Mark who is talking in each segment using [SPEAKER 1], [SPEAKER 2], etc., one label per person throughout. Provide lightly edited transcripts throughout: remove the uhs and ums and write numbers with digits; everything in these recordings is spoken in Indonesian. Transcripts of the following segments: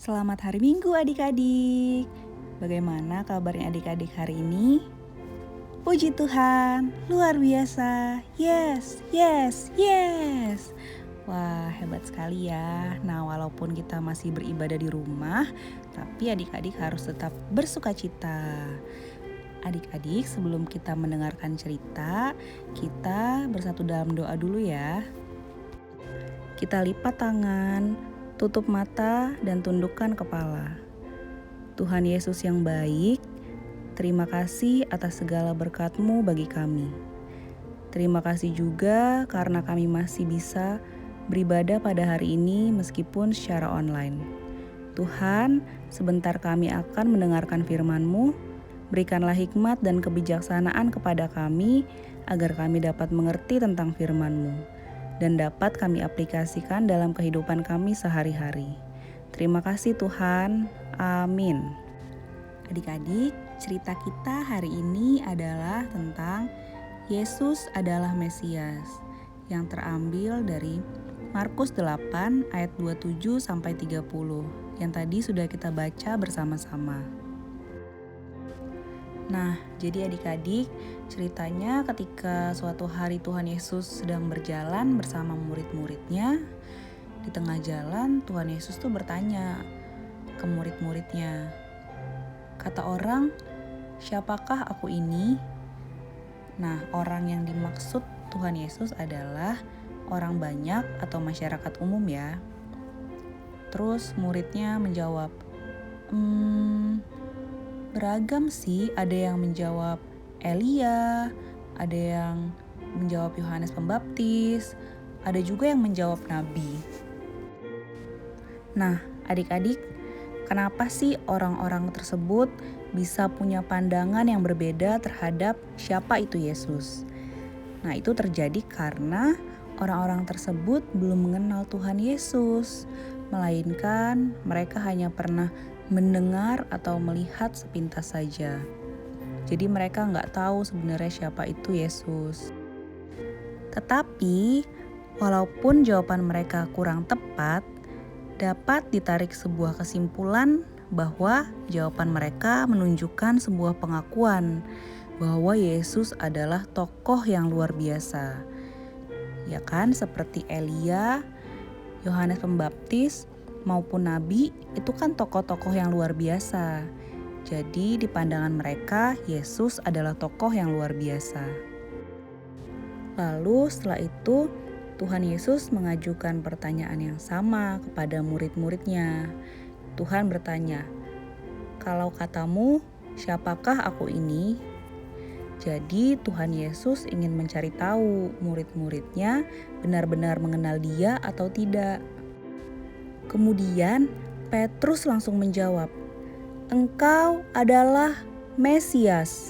[SPEAKER 1] Selamat hari Minggu adik-adik. Bagaimana kabarnya adik-adik hari ini? Puji Tuhan, luar biasa. Yes, yes, yes. Wah, hebat sekali ya. Nah, walaupun kita masih beribadah di rumah, tapi adik-adik harus tetap bersukacita. Adik-adik, sebelum kita mendengarkan cerita, kita bersatu dalam doa dulu ya. Kita lipat tangan, tutup mata, dan tundukkan kepala. Tuhan Yesus yang baik, terima kasih atas segala berkat-Mu bagi kami. Terima kasih juga karena kami masih bisa beribadah pada hari ini meskipun secara online. Tuhan, sebentar kami akan mendengarkan firman-Mu. Berikanlah hikmat dan kebijaksanaan kepada kami agar kami dapat mengerti tentang firman-Mu dan dapat kami aplikasikan dalam kehidupan kami sehari-hari. Terima kasih Tuhan. Amin. Adik-adik, cerita kita hari ini adalah tentang Yesus adalah Mesias yang terambil dari Markus 8 ayat 27 sampai 30 yang tadi sudah kita baca bersama-sama. Nah, jadi adik-adik, ceritanya ketika suatu hari Tuhan Yesus sedang berjalan bersama murid-muridnya, di tengah jalan Tuhan Yesus tuh bertanya ke murid-muridnya. Kata orang, siapakah aku ini? Nah, orang yang dimaksud Tuhan Yesus adalah orang banyak atau masyarakat umum ya. Terus muridnya menjawab, beragam sih, ada yang menjawab Elia, ada yang menjawab Yohanes Pembaptis, ada juga yang menjawab Nabi. Nah, adik-adik, kenapa sih orang-orang tersebut bisa punya pandangan yang berbeda terhadap siapa itu Yesus? Nah, itu terjadi karena orang-orang tersebut belum mengenal Tuhan Yesus, melainkan mereka hanya pernah mendengar atau melihat sepintas saja. Jadi mereka nggak tahu sebenarnya siapa itu Yesus. Tetapi walaupun jawaban mereka kurang tepat, dapat ditarik sebuah kesimpulan bahwa jawaban mereka menunjukkan sebuah pengakuan bahwa Yesus adalah tokoh yang luar biasa. Ya kan, seperti Elia, Yohanes Pembaptis, maupun Nabi, itu kan tokoh-tokoh yang luar biasa. Jadi di pandangan mereka, Yesus adalah tokoh yang luar biasa. Lalu setelah itu, Tuhan Yesus mengajukan pertanyaan yang sama kepada murid-muridnya. Tuhan bertanya, "Kalau katamu, siapakah aku ini?" Jadi Tuhan Yesus ingin mencari tahu murid-muridnya benar-benar mengenal Dia atau tidak. Kemudian Petrus langsung menjawab, "Engkau adalah Mesias."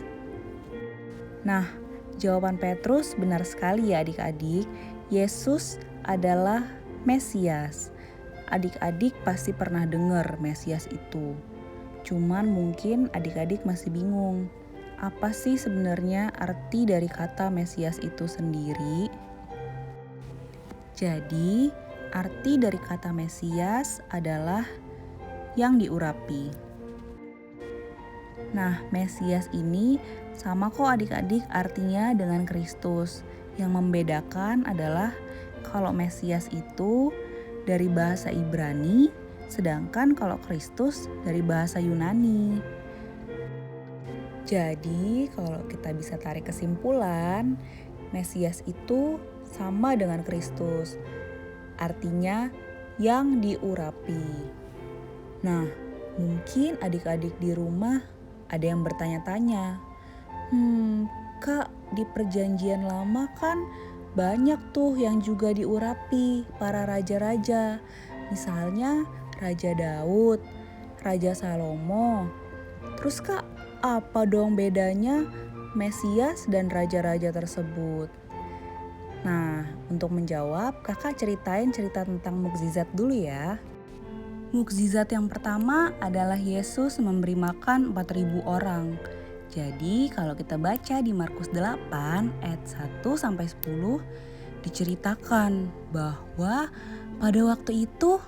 [SPEAKER 1] Nah, jawaban Petrus benar sekali ya adik-adik. Yesus adalah Mesias. Adik-adik pasti pernah dengar Mesias itu. Cuman mungkin adik-adik masih bingung. Apa sih sebenarnya arti dari kata Mesias itu sendiri? Jadi, arti dari kata Mesias adalah yang diurapi. Nah, Mesias ini sama kok adik-adik artinya dengan Kristus. Yang membedakan adalah kalau Mesias itu dari bahasa Ibrani, sedangkan kalau Kristus dari bahasa Yunani. Jadi, kalau kita bisa tarik kesimpulan, Mesias itu sama dengan Kristus. Artinya yang diurapi. Nah, mungkin adik-adik di rumah ada yang bertanya-tanya, Kak, di perjanjian lama kan banyak tuh yang juga diurapi para raja-raja. Misalnya Raja Daud, Raja Salomo. Terus Kak, apa dong bedanya Mesias dan raja-raja tersebut? Nah, untuk menjawab, kakak ceritain cerita tentang mukjizat dulu ya. Mukjizat yang pertama adalah Yesus memberi makan 4.000 orang. Jadi kalau kita baca di Markus 8 ayat 1-10 diceritakan bahwa pada waktu itu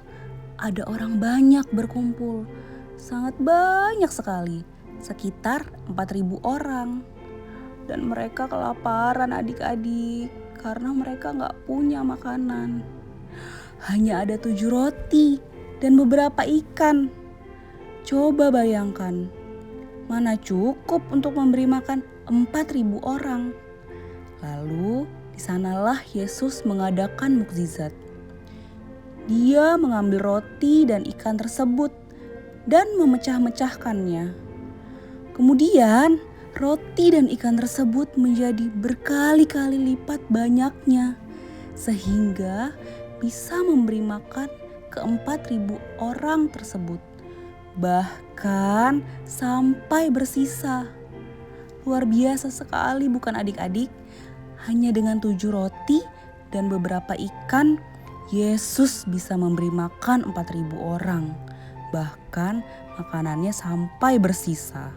[SPEAKER 1] ada orang banyak berkumpul. Sangat banyak sekali, sekitar 4.000 orang. Dan mereka kelaparan adik-adik karena mereka gak punya makanan. Hanya ada 7 roti dan beberapa ikan. Coba bayangkan, mana cukup untuk memberi makan 4.000 orang. Lalu di sanalah Yesus mengadakan mukjizat. Dia mengambil roti dan ikan tersebut dan memecah-mecahkannya. Kemudian roti dan ikan tersebut menjadi berkali-kali lipat banyaknya, sehingga bisa memberi makan ke 4.000 orang tersebut. Bahkan sampai bersisa. Luar biasa sekali bukan adik-adik? Hanya dengan 7 roti dan beberapa ikan, Yesus bisa memberi makan 4.000 orang. Bahkan makanannya sampai bersisa.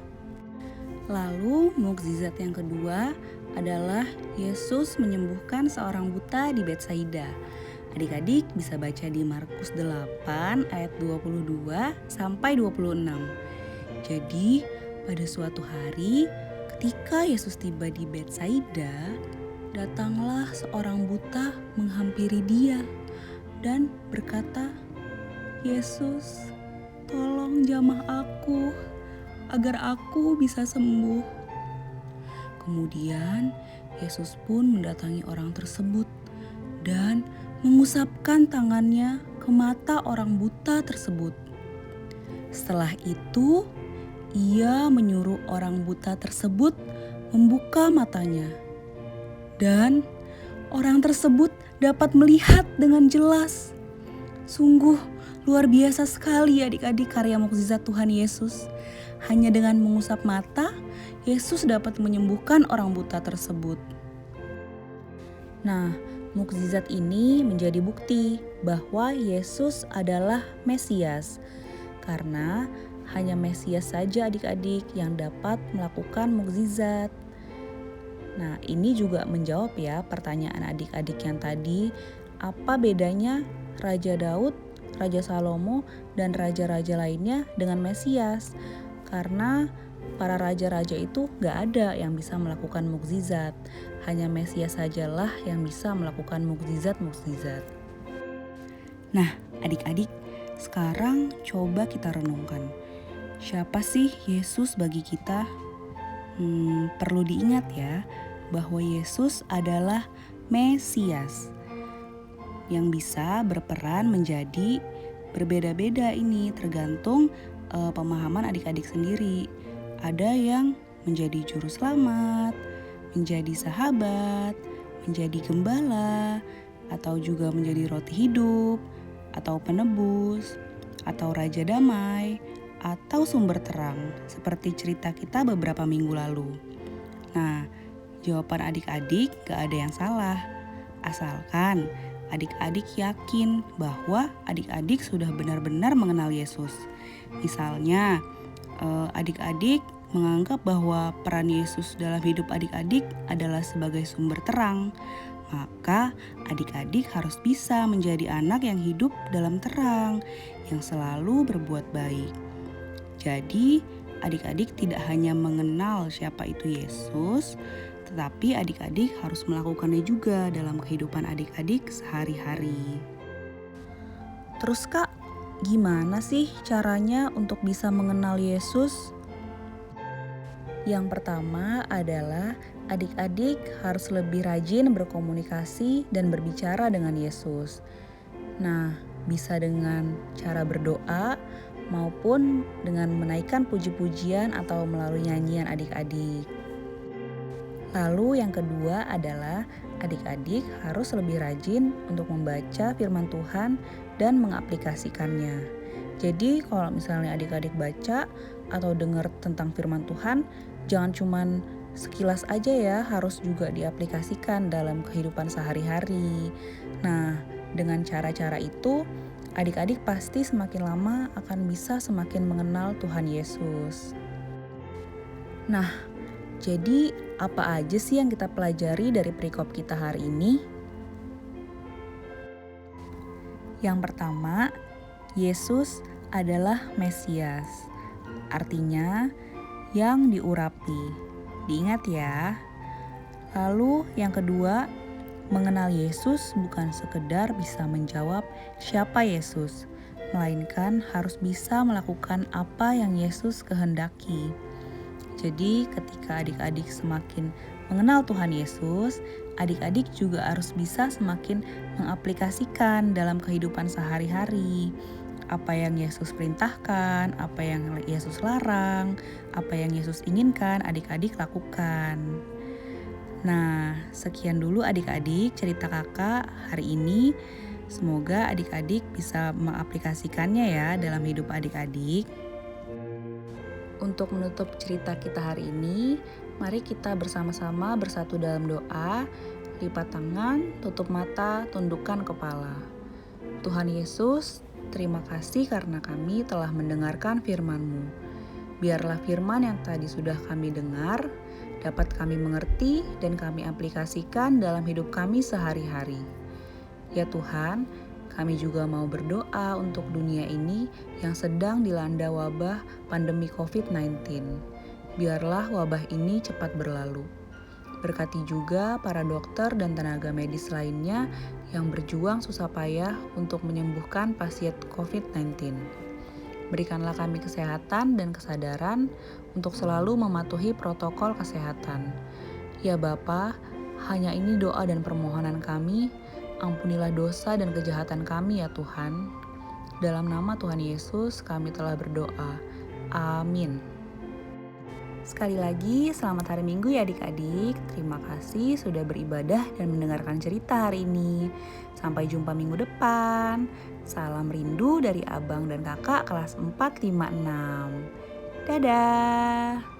[SPEAKER 1] Lalu mukjizat yang kedua adalah Yesus menyembuhkan seorang buta di Betsaida. Adik-adik bisa baca di Markus 8 ayat 22 sampai 26. Jadi pada suatu hari ketika Yesus tiba di Betsaida, datanglah seorang buta menghampiri dia dan berkata, "Yesus, tolong jamah aku agar aku bisa sembuh." Kemudian Yesus pun mendatangi orang tersebut dan mengusapkan tangannya ke mata orang buta tersebut. Setelah itu, ia menyuruh orang buta tersebut membuka matanya. Dan orang tersebut dapat melihat dengan jelas. Sungguh luar biasa sekali adik-adik karya mukjizat Tuhan Yesus. Hanya dengan mengusap mata, Yesus dapat menyembuhkan orang buta tersebut. Nah, mukjizat ini menjadi bukti bahwa Yesus adalah Mesias. Karena hanya Mesias saja adik-adik yang dapat melakukan mukjizat. Nah, ini juga menjawab ya pertanyaan adik-adik yang tadi, apa bedanya Raja Daud, Raja Salomo, dan raja-raja lainnya dengan Mesias? Karena para raja-raja itu gak ada yang bisa melakukan mukjizat. Hanya Mesias sajalah yang bisa melakukan mukjizat-mukjizat. Nah, adik-adik, sekarang coba kita renungkan. Siapa sih Yesus bagi kita? Perlu diingat ya, bahwa Yesus adalah Mesias yang bisa berperan menjadi berbeda-beda ini tergantung pemahaman adik-adik sendiri. Ada yang menjadi juru selamat, menjadi sahabat, menjadi gembala, atau juga menjadi roti hidup, atau penebus, atau raja damai, atau sumber terang, seperti cerita kita beberapa minggu lalu. Nah, jawaban adik-adik gak ada yang salah, asalkan adik-adik yakin bahwa adik-adik sudah benar-benar mengenal Yesus. Misalnya, adik-adik menganggap bahwa peran Yesus dalam hidup adik-adik adalah sebagai sumber terang, maka adik-adik harus bisa menjadi anak yang hidup dalam terang, yang selalu berbuat baik. Jadi, adik-adik tidak hanya mengenal siapa itu Yesus, tetapi adik-adik harus melakukannya juga dalam kehidupan adik-adik sehari-hari. Terus Kak, gimana sih caranya untuk bisa mengenal Yesus? Yang pertama adalah adik-adik harus lebih rajin berkomunikasi dan berbicara dengan Yesus. Nah, bisa dengan cara berdoa maupun dengan menaikkan puji-pujian atau melalui nyanyian adik-adik. Lalu yang kedua adalah adik-adik harus lebih rajin untuk membaca firman Tuhan dan mengaplikasikannya. Jadi kalau misalnya adik-adik baca atau dengar tentang firman Tuhan, jangan cuman sekilas aja ya, harus juga diaplikasikan dalam kehidupan sehari-hari. Nah, dengan cara-cara itu, adik-adik pasti semakin lama akan bisa semakin mengenal Tuhan Yesus. Nah, jadi apa aja sih yang kita pelajari dari perikop kita hari ini? Yang pertama, Yesus adalah Mesias, artinya yang diurapi. Diingat ya. Lalu yang kedua, mengenal Yesus bukan sekedar bisa menjawab siapa Yesus, melainkan harus bisa melakukan apa yang Yesus kehendaki. Jadi ketika adik-adik semakin mengenal Tuhan Yesus, adik-adik juga harus bisa semakin mengaplikasikan dalam kehidupan sehari-hari. Apa yang Yesus perintahkan, apa yang Yesus larang, apa yang Yesus inginkan, adik-adik lakukan. Nah, sekian dulu adik-adik cerita kakak hari ini. Semoga adik-adik bisa mengaplikasikannya ya dalam hidup adik-adik. Untuk menutup cerita kita hari ini, mari kita bersama-sama bersatu dalam doa, lipat tangan, tutup mata, tundukkan kepala. Tuhan Yesus, terima kasih karena kami telah mendengarkan firman-Mu. Biarlah firman yang tadi sudah kami dengar dapat kami mengerti dan kami aplikasikan dalam hidup kami sehari-hari. Ya Tuhan, kami juga mau berdoa untuk dunia ini yang sedang dilanda wabah pandemi COVID-19. Biarlah wabah ini cepat berlalu. Berkati juga para dokter dan tenaga medis lainnya yang berjuang susah payah untuk menyembuhkan pasien COVID-19. Berikanlah kami kesehatan dan kesadaran untuk selalu mematuhi protokol kesehatan. Ya Bapa, hanya ini doa dan permohonan kami. Ampunilah dosa dan kejahatan kami ya Tuhan. Dalam nama Tuhan Yesus kami telah berdoa. Amin. Sekali lagi, selamat hari Minggu ya adik-adik. Terima kasih sudah beribadah dan mendengarkan cerita hari ini. Sampai jumpa minggu depan. Salam rindu dari abang dan kakak kelas 456. Dadah.